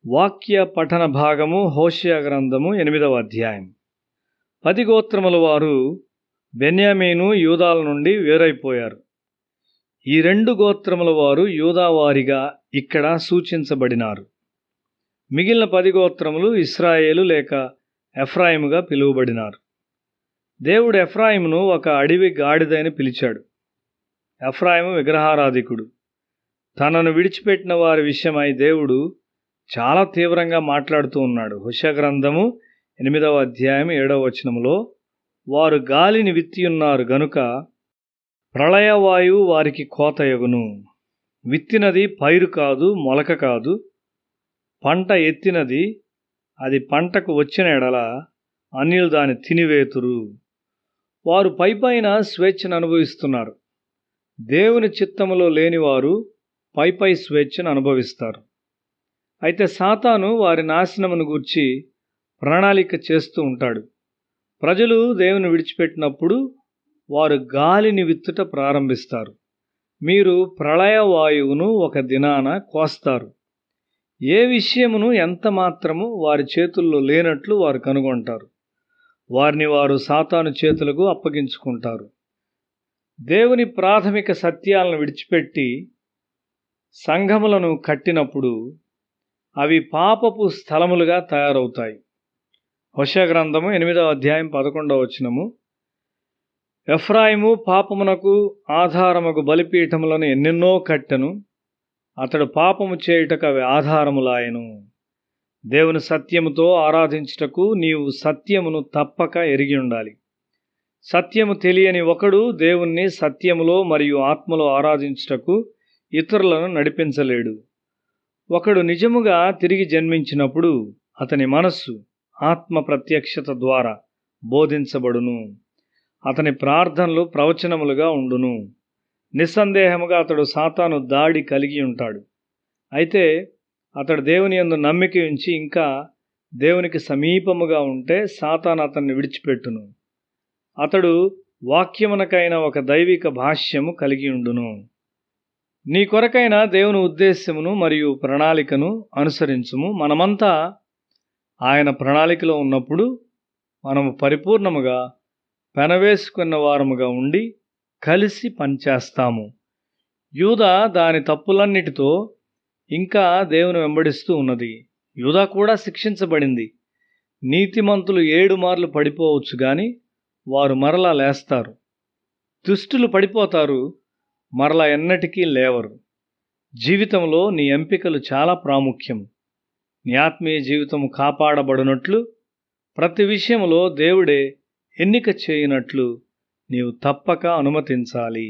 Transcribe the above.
వాక్య పఠన భాగము హోషేయ గ్రంథము 8వ అధ్యాయం. 10 గోత్రముల వారు బెన్యామీను యూదాల నుండి వేరైపోయారు. ఈ 2 గోత్రముల వారు యూదా వారిగా ఇక్కడ సూచించబడినారు. మిగిలిన 10 గోత్రములు ఇశ్రాయేలు లేక ఎఫ్రాయిముగా పిలువబడినారు. దేవుడు ఎఫ్రాయిమును ఒక అడవి గాడిదని పిలిచాడు. ఎఫ్రాయిము విగ్రహారాధికుడు. తనను విడిచిపెట్టిన వారి విషయమై దేవుడు చాలా తీవ్రంగా మాట్లాడుతూ ఉన్నాడు. హోషేయ గ్రంథము 8వ అధ్యాయం 7వ వచనములో, వారు గాలిని విత్తియున్నారు గనుక ప్రళయవాయువు వారికి కోతయగును. విత్తినది పైరు కాదు, మొలక కాదు. పంట ఎత్తినది, అది పంటకు వచ్చిన ఎడల అన్యులు దాన్ని తినివేతురు. వారు పైపైన స్వేచ్ఛను అనుభవిస్తున్నారు. దేవుని చిత్తములో లేనివారు పైపై స్వేచ్ఛను అనుభవిస్తారు. అయితే సాతాను వారి నాశనమును గూర్చి ప్రణాళిక చేస్తూ ఉంటాడు. ప్రజలు దేవుని విడిచిపెట్టినప్పుడు వారు గాలిని విత్తుట ప్రారంభిస్తారు. మీరు ప్రళయ వాయువును ఒక దినాన కోస్తారు. ఏ విషయమును ఎంత మాత్రము వారి చేతుల్లో లేనట్లు వారు కనుగొంటారు. వారిని వారు సాతాను చేతులకు అప్పగించుకుంటారు. దేవుని ప్రాథమిక సత్యాలను విడిచిపెట్టి సంఘములను కట్టినప్పుడు అవి పాపపు స్థలములుగా తయారవుతాయి. హోషేయ గ్రంథము 8వ అధ్యాయం 11వ వచనము, ఎఫ్రాయిము పాపమునకు ఆధారముగు బలిపీఠములను ఎన్నెన్నో కట్టెను, అతడు పాపము చేయుటకు అవి ఆధారములాయెను. దేవుని సత్యముతో ఆరాధించుటకు నీవు సత్యమును తప్పక ఎరిగి ఉండాలి. సత్యము తెలియని ఒకడు దేవుణ్ణి సత్యములో మరియు ఆత్మలో ఆరాధించుటకు ఇతరులను నడిపించలేడు. ఒకడు నిజముగా తిరిగి జన్మించినప్పుడు అతని మనస్సు ఆత్మ ప్రత్యక్షత ద్వారా బోధించబడును. అతని ప్రార్థనలు ప్రవచనములుగా ఉండును. నిస్సందేహముగా అతడు సాతాను దాడి కలిగి ఉంటాడు. అయితే అతడు దేవుని యందు నమ్మిక ఉంచి ఇంకా దేవునికి సమీపముగా ఉంటే సాతాను అతన్ని విడిచిపెట్టును. అతడు వాక్యమునకైన ఒక దైవిక భాష్యము కలిగి ఉండును. నీ కొరకైన దేవుని ఉద్దేశ్యమును మరియు ప్రణాళికను అనుసరించుము. మనమంతా ఆయన ప్రణాళికలో ఉన్నప్పుడు మనము పరిపూర్ణముగా పెనవేసుకున్న వారముగా ఉండి కలిసి పనిచేస్తాము. యూదా దాని తప్పులన్నిటితో ఇంకా దేవుని వెంబడిస్తూ ఉన్నది. యూదా కూడా శిక్షించబడింది. నీతిమంతులు 7 మార్లు పడిపోవచ్చు గాని వారు మరలా లేస్తారు. దుష్టులు పడిపోతారు, మరలా ఎన్నటికీ లేవరు. జీవితంలో నీ ఎంపికలు చాలా ప్రాముఖ్యం. నీ ఆత్మీయ జీవితము కాపాడబడినట్లు ప్రతి విషయంలో దేవుడే ఎన్నిక చేయనట్లు నీవు తప్పక అనుమతించాలి.